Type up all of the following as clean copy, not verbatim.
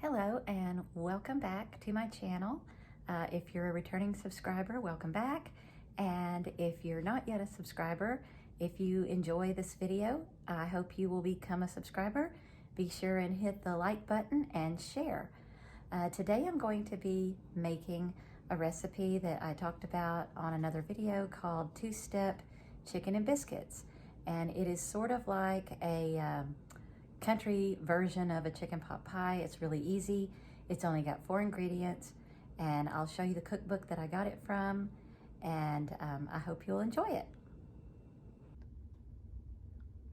Hello and welcome back to my channel. If you're a returning subscriber, welcome back. And if you're not yet a subscriber, if you enjoy this video, I hope you will become a subscriber. Be sure and hit the like button and share. Today I'm going to be making a recipe that I talked about on another video called two-step chicken and biscuits. And it is sort of like a country version of a chicken pot pie. It's really easy. It's only got 4 ingredients, and I'll show you the cookbook that I got it from, and I hope you'll enjoy it.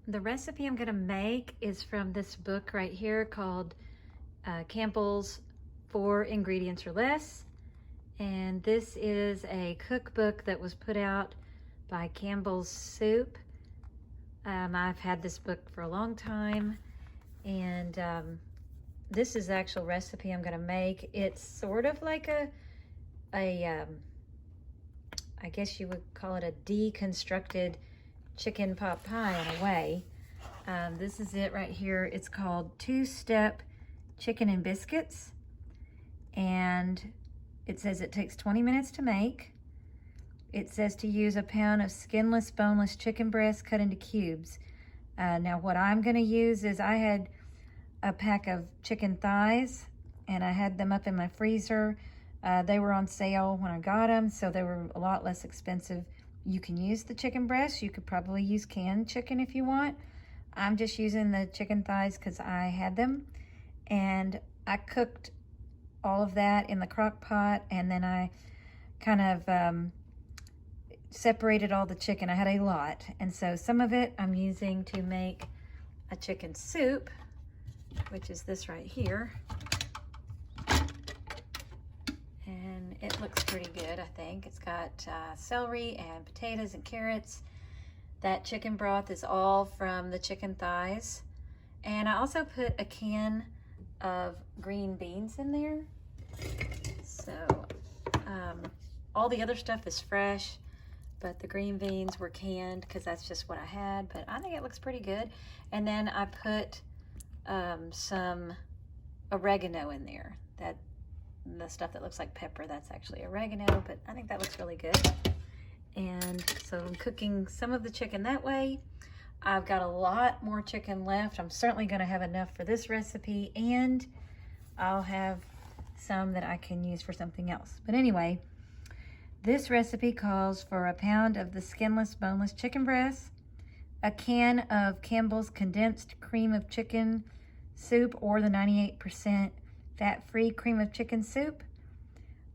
The recipe I'm gonna make is from this book right here called Campbell's 4 Ingredients or Less. And this is a cookbook that was put out by Campbell's Soup. I've had this book for a long time, and this is the actual recipe I'm gonna make. It's sort of like I guess you would call it a deconstructed chicken pot pie in a way. This is it right here. It's called Two-Step Chicken and Biscuits, and it says it takes 20 minutes to make. It says to use a pound of skinless, boneless chicken breast cut into cubes. Now what I'm gonna use is I had a pack of chicken thighs and I had them up in my freezer. They were on sale when I got them, so they were a lot less expensive. You can use the chicken breast. You could probably use canned chicken if you want. I'm just using the chicken thighs because I had them. And I cooked all of that in the crock pot, and then I kind of separated all the chicken. I had a lot, and so some of it I'm using to make a chicken soup, which is this right here. And it looks pretty good, I think. It's got celery and potatoes and carrots. That chicken broth is all from the chicken thighs. And I also put a can of green beans in there. So all the other stuff is fresh, but the green beans were canned because that's just what I had. But I think it looks pretty good. And then I put some oregano in there. The stuff that looks like pepper, that's actually oregano, but I think that looks really good. And so I'm cooking some of the chicken that way. I've got a lot more chicken left. I'm certainly going to have enough for this recipe, and I'll have some that I can use for something else. But anyway, this recipe calls for a pound of the skinless, boneless chicken breast, a can of Campbell's condensed cream of chicken soup or the 98% fat-free cream of chicken soup,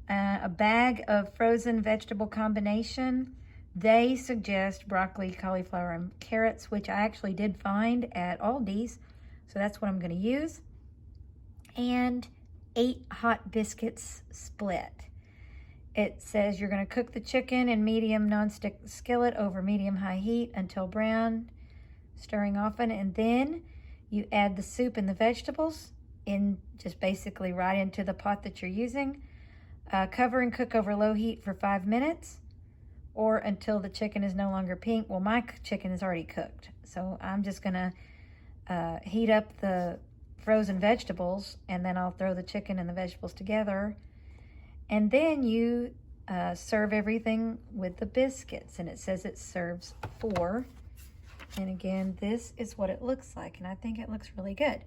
a bag of frozen vegetable combination. They suggest broccoli, cauliflower, and carrots, which I actually did find at Aldi's, so that's what I'm going to use, and 8 hot biscuits split. It says you're going to cook the chicken in medium nonstick skillet over medium-high heat until brown, stirring often, and then you add the soup and the vegetables in just basically right into the pot that you're using. Cover and cook over low heat for 5 minutes or until the chicken is no longer pink. Well, my chicken is already cooked, so I'm just gonna heat up the frozen vegetables, and then I'll throw the chicken and the vegetables together. And then you serve everything with the biscuits, and it says it serves 4. And again, this is what it looks like, and I think it looks really good.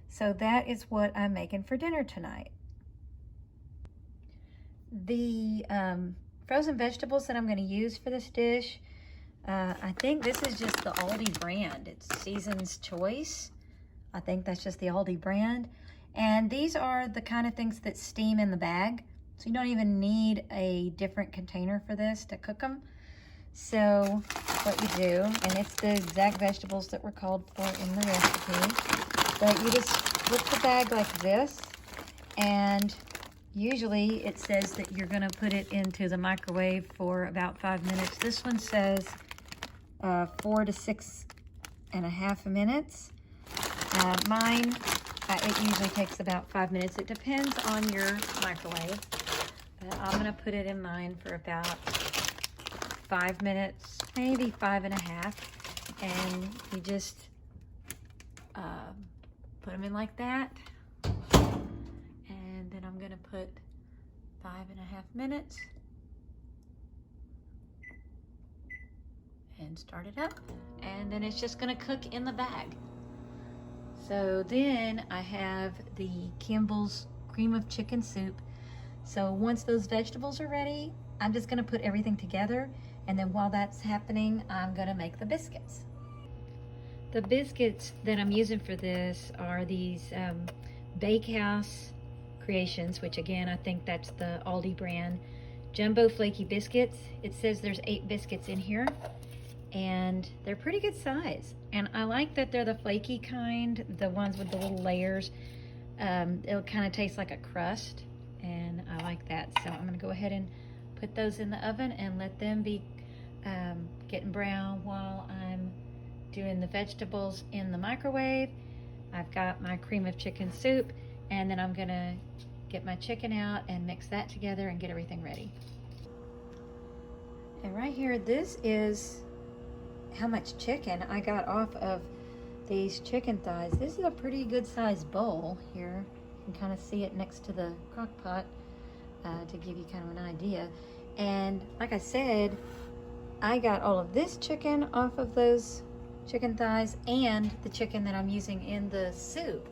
So that is what I'm making for dinner tonight. The frozen vegetables that I'm going to use for this dish, I think this is just the Aldi brand. It's Season's Choice. I think that's just the Aldi brand. And these are the kind of things that steam in the bag. So you don't even need a different container for this to cook them. So what you do, and it's the exact vegetables that were called for in the recipe, but you just flip the bag like this, and usually it says that you're gonna put it into the microwave for about 5 minutes. This one says 4 to 6.5 minutes. Mine, it usually takes about 5 minutes. It depends on your microwave. But I'm gonna put it in mine for about 5 minutes, maybe 5.5. And you just put them in like that. I'm gonna put 5.5 minutes and start it up, and then it's just gonna cook in the bag. So then I have the Campbell's cream of chicken soup. So once those vegetables are ready, I'm just gonna put everything together, and then while that's happening, I'm gonna make the biscuits. The biscuits that I'm using for this are these Bakehouse Creations, which again, I think that's the Aldi brand, Jumbo Flaky Biscuits. It says there's 8 biscuits in here, and they're pretty good size. And I like that they're the flaky kind, the ones with the little layers. It'll kind of taste like a crust, and I like that. So I'm gonna go ahead and put those in the oven and let them be getting brown while I'm doing the vegetables in the microwave. I've got my cream of chicken soup, and then I'm gonna get my chicken out and mix that together and get everything ready. And right here, this is how much chicken I got off of these chicken thighs. This is a pretty good sized bowl here. You can kind of see it next to the crock pot to give you kind of an idea. And like I said, I got all of this chicken off of those chicken thighs and the chicken that I'm using in the soup.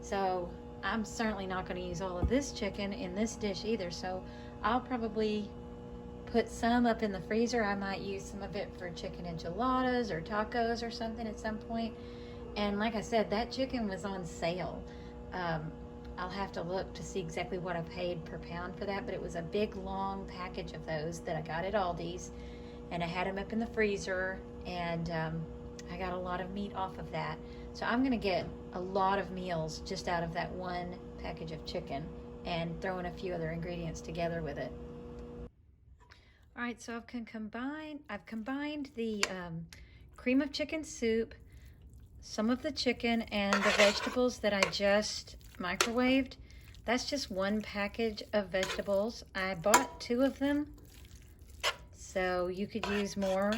So I'm certainly not going to use all of this chicken in this dish either. So I'll probably put some up in the freezer. I might use some of it for chicken enchiladas or tacos or something at some point. And like I said, that chicken was on sale. I'll have to look to see exactly what I paid per pound for that, but it was a big long package of those that I got at Aldi's, and I had them up in the freezer, and I got a lot of meat off of that. So I'm gonna get a lot of meals just out of that one package of chicken and throwing a few other ingredients together with it. All right, so I've combined the cream of chicken soup, some of the chicken, and the vegetables that I just microwaved. That's just one package of vegetables. I bought 2 of them, so you could use more.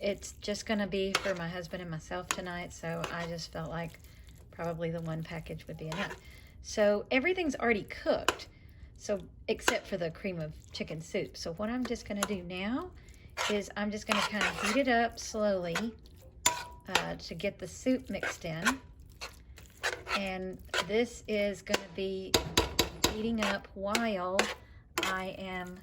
It's just gonna be for my husband and myself tonight, so I just felt like probably the one package would be enough. So everything's already cooked, so except for the cream of chicken soup. So what I'm just gonna do now is I'm just gonna kind of heat it up slowly to get the soup mixed in. And this is gonna be heating up while I am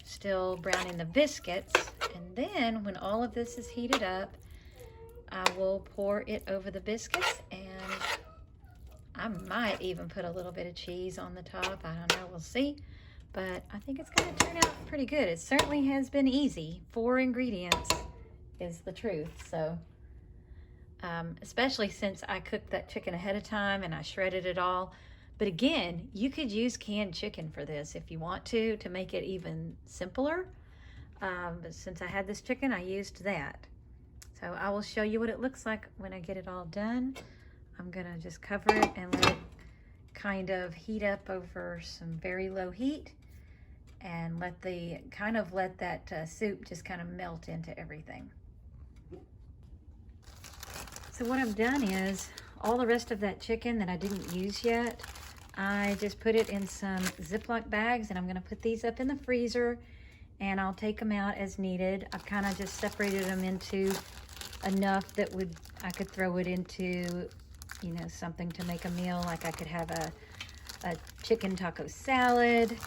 still browning the biscuits. And then when all of this is heated up, I will pour it over the biscuits, and I might even put a little bit of cheese on the top. I don't know, we'll see. But I think it's gonna turn out pretty good. It certainly has been easy. 4 ingredients is the truth. So, especially since I cooked that chicken ahead of time and I shredded it all. But again, you could use canned chicken for this if you want to make it even simpler. But since I had this chicken, I used that. So I will show you what it looks like when I get it all done. I'm gonna just cover it and let it kind of heat up over some very low heat, and let that soup just kind of melt into everything. So what I've done is all the rest of that chicken that I didn't use yet, I just put it in some Ziploc bags, and I'm gonna put these up in the freezer, and I'll take them out as needed. I've kind of just separated them into enough that I could throw it into, you know, something to make a meal. Like I could have a chicken taco salad.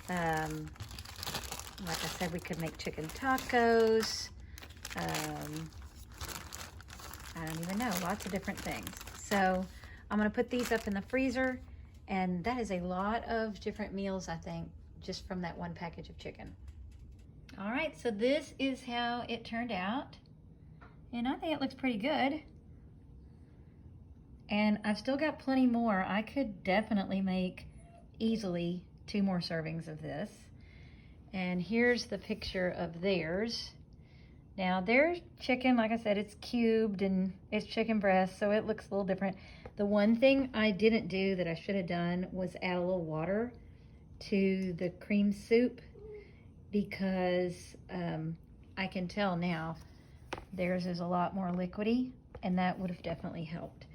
Like I said, we could make chicken tacos. I don't even know, lots of different things. So I'm gonna put these up in the freezer, and that is a lot of different meals, I think, just from that one package of chicken. All right, so this is how it turned out, and I think it looks pretty good. And I've still got plenty more. I could definitely make easily 2 more servings of this. And here's the picture of theirs. Now their chicken, like I said, it's cubed and it's chicken breast, so it looks a little different. The one thing I didn't do that I should have done was add a little water to the cream soup, because I can tell now theirs is a lot more liquidy, and that would have definitely helped.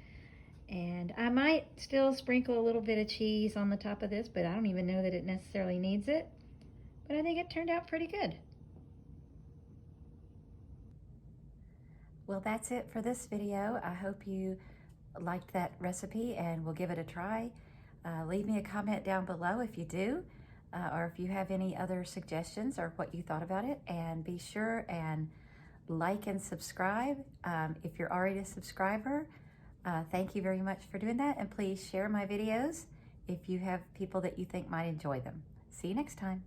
And I might still sprinkle a little bit of cheese on the top of this, but I don't even know that it necessarily needs it. But I think it turned out pretty good. Well, that's it for this video. I hope you liked that recipe and will give it a try. Leave me a comment down below if you do, or if you have any other suggestions or what you thought about it. And be sure and like and subscribe. If you're already a subscriber, thank you very much for doing that. And please share my videos if you have people that you think might enjoy them. See you next time.